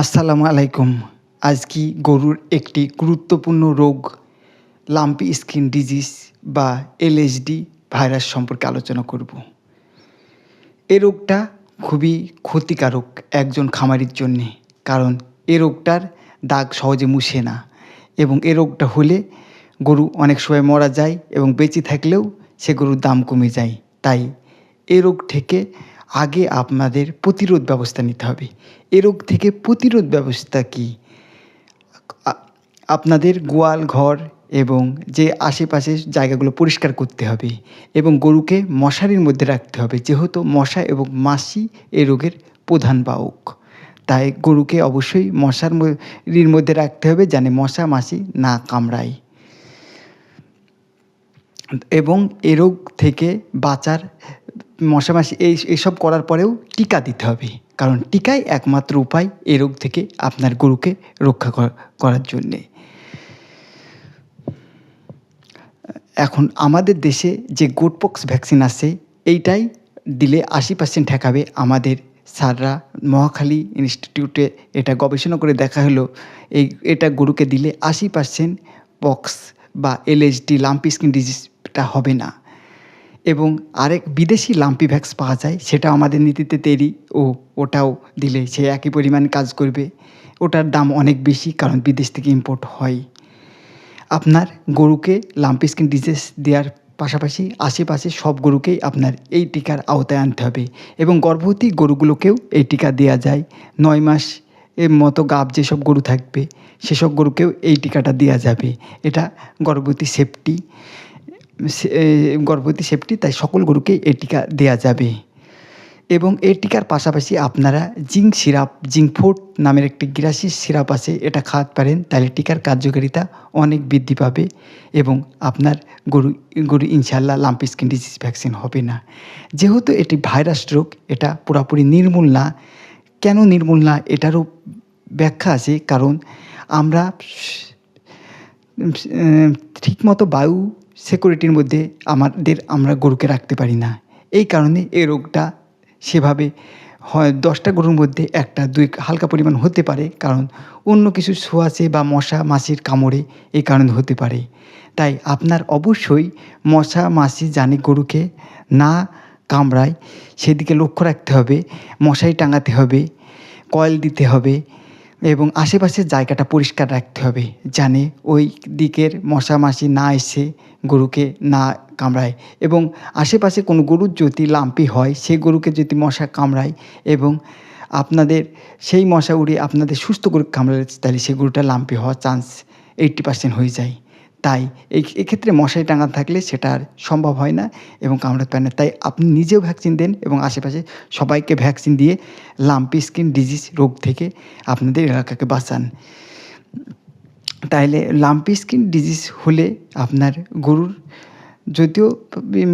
আসসালামু আলাইকুম। আজ কি গরুর একটি গুরুত্বপূর্ণ রোগ লাম্পি স্কিন ডিজিজ বা এলএসডি ভাইরাস সম্পর্কে আলোচনা করব। এ রোগটা খুবই ক্ষতিকারক একজন খামারির জন্যে। কারণ এ রোগটার দাগ সহজে মুছে না এবং এ রোগটা হলে গরু অনেক সময় মারা যায় এবং বেঁচে থাকলেও সে গরুর দাম কমে যায়। তাই এ রোগ থেকে আগে আপনাদের প্রতিরোধ ব্যবস্থা নিতে হবে। এ রোগ থেকে প্রতিরোধ ব্যবস্থা কী? আপনাদের গোয়াল ঘর এবং যে আশেপাশের জায়গাগুলো পরিষ্কার করতে হবে এবং গরুকে মশারির মধ্যে রাখতে হবে, যেহেতু মশা এবং মাছি এ রোগের প্রধান বাহক। তাই গরুকে অবশ্যই মশারির মধ্যে রাখতে হবে যেন মশা মাছি না কামড়ায়। এবং এ রোগ থেকে বাঁচার মশা মাছি এইসব করার পরেও টিকা দিতে হবে, কারণ টিকাই একমাত্র উপায় এ রোগ থেকে আপনার গরুকে রক্ষা করার জন্যে। এখন আমাদের দেশে যে গোটপক্স ভ্যাকসিন আছে এইটাই দিলে 80% ঠেকাবে। আমাদের স্যাররা মহাখালী ইনস্টিটিউটে এটা গবেষণা করে দেখা হলো এটা গরুকে দিলে 80% পক্স বা এলএসডি লাম্পি স্কিন ডিজিজটা হবে না। এবং আরেক বিদেশি লাম্পি ভ্যাক্স পাওয়া যায়, সেটা আমাদের নীতিতে তৈরি ওটাও দিলে সে একই পরিমাণ কাজ করবে। ওটার দাম অনেক বেশি, কারণ বিদেশ থেকে ইম্পোর্ট হয়। আপনার গরুকে লাম্পি স্কিন ডিজিজ দেওয়ার পাশাপাশি আশেপাশে সব গরুকেই আপনার এই টিকার আওতায় আনতে হবে এবং গর্ভবতী গরুগুলোকেও এই টিকা দেওয়া যায়। 9 মাস এর মতো গাভ যেসব গরু থাকবে সেসব গরুকেও এই টিকাটা দেওয়া যাবে। এটা গর্ভবতী সেফটি, তাই সকল গরুকেই এই টিকা দেওয়া যাবে। এবং এই টিকার পাশাপাশি আপনারা জিঙ্ক সিরাপ, জিঙ্কফোর্ট নামের একটি গ্রাসি সিরাপ আছে, এটা খাওয়াতে পারেন। তাহলে টিকার কার্যকারিতা অনেক বৃদ্ধি পাবে এবং আপনার গরু ইনশাআল্লাহ লাম্পি স্কিন ডিজিজ ভ্যাকসিন হবে না। যেহেতু এটি ভাইরাস রোগ, এটা পুরোপুরি নির্মূল না। কেন নির্মূল না এটারও ব্যাখ্যা আছে। কারণ আমরা ঠিকমতো বায়ু সিকিউরিটির মধ্যে আমরা গরুকে রাখতে পারি না। এই কারণে এই রোগটা সেভাবে হয় 10টা গরুর মধ্যে 1-2 হালকা পরিমাণ হতে পারে, কারণ অন্য কিছু ছোঁয়াচে বা মশা মাছির কামড়ে এই কারণে হতে পারে। তাই আপনার অবশ্যই মশা মাছি জানি গরুকে না কামড়ায় সেদিকে লক্ষ্য রাখতে হবে। মশারি টাঙাতে হবে, কয়েল দিতে হবে এবং আশেপাশের জায়গাটা পরিষ্কার রাখতে হবে জানে ওই দিকের মশা মাছি না এসে গরুকে না কামড়ায়। এবং আশেপাশে কোনো গরুর যদি লাম্পি হয়, সেই গরুকে যদি মশা কামড়ায় এবং আপনাদের সেই মশা উড়ে আপনাদের সুস্থ গরু কামড়ালে, তাহলে সেই গরুটা লাম্পি হওয়ার চান্স 80% হয়ে যায়। তাই এক্ষেত্রে মশারি টাঙানো থাকলে সেটা আর সম্ভব হয় না এবং কামড়াতে পারে না। তাই আপনি নিজেও ভ্যাকসিন দেন এবং আশেপাশে সবাইকে ভ্যাকসিন দিয়ে লাম্পি স্কিন ডিজিজ রোগ থেকে আপনাদের এলাকাকে বাঁচান। তাইলে লাম্পি স্কিন ডিজিজ হলে আপনার গরুর যদিও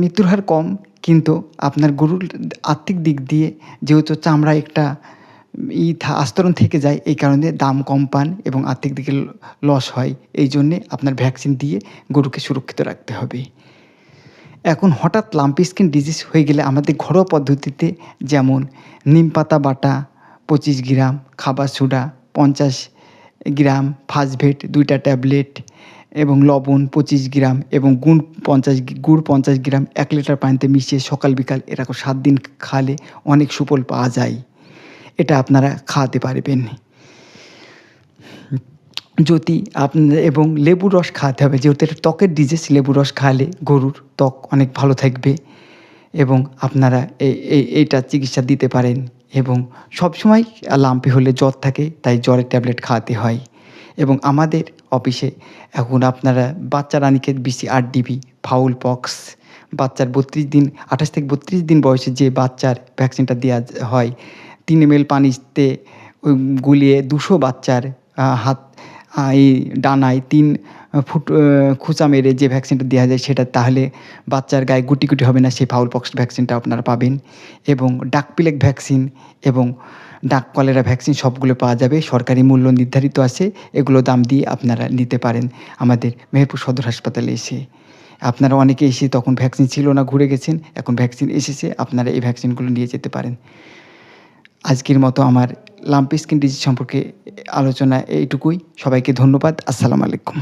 মৃত্যুর হার কম, কিন্তু আপনার গরুর আর্থিক দিক দিয়ে যেহেতু চামড়া একটা আস্তরণ থেকে যায়, এই কারণে দাম কম পান এবং আর্থিক দিকে লস হয়। এই জন্যে আপনার ভ্যাকসিন দিয়ে গরুকে সুরক্ষিত রাখতে হবে। এখন হঠাৎ লাম্পি স্কিন ডিজিজ হয়ে গেলে আমাদের ঘরোয়া পদ্ধতিতে, যেমন নিম পাতা বাটা 25 গ্রাম, খাবার সোডা 50 গ্রাম, ফাসভেট 2টা ট্যাবলেট এবং লবণ 25 গ্রাম এবং গুড় 50 গ্রাম 1 লিটার পানিতে মিশিয়ে সকাল বিকাল এরকম 7 দিন খাওয়ালে অনেক সুফল পাওয়া যায়। এটা আপনারা খাওয়াতে পারবেন। যদি এবং লেবুর রস খাওয়াতে হবে, যেহেতু এটা ত্বকের ডিজিজ। লেবুর রস খাওয়ালে গরুর ত্বক অনেক ভালো থাকবে এবং আপনারা এইটার চিকিৎসা দিতে পারেন। এবং সবসময় লাম্পি হলে জ্বর থাকে, তাই জ্বরের ট্যাবলেট খাওয়াতে হয়। এবং আমাদের অফিসে এখন আপনারা বাচ্চা Ranikhet BC 8DB, foul pox, বাচ্চার 28 থেকে 32 দিন বয়সে যে বাচ্চার ভ্যাকসিনটা দেওয়া হয়, 3 ml পানিতে গুলিয়ে 200 বাচ্চার এই ডানায় 3 ফুট খোঁচা মেরে যে ভ্যাকসিনটা দেওয়া যায় সেটা, তাহলে বাচ্চার গায়ে গুটি হবে না। সেই ফাউল পক্স ভ্যাকসিনটা আপনারা পাবেন। এবং ডাক প্লেগ ভ্যাকসিন এবং ডাক কলেরা ভ্যাকসিন সবগুলো পাওয়া যাবে। সরকারি মূল্য নির্ধারিত আছে, এগুলো দাম দিয়ে আপনারা নিতে পারেন আমাদের মেহেরপুর সদর হাসপাতালে এসে। আপনারা অনেকে এসে তখন ভ্যাকসিন ছিল না, ঘুরে গেছেন, এখন ভ্যাকসিন এসেছে, আপনারা এই ভ্যাকসিনগুলো নিয়ে যেতে পারেন। আজকের মতো আমার লাম্পি স্কিন ডিজিজ সম্পর্কে আলোচনা এইটুকুই। সবাইকে ধন্যবাদ। আসসালামু আলাইকুম।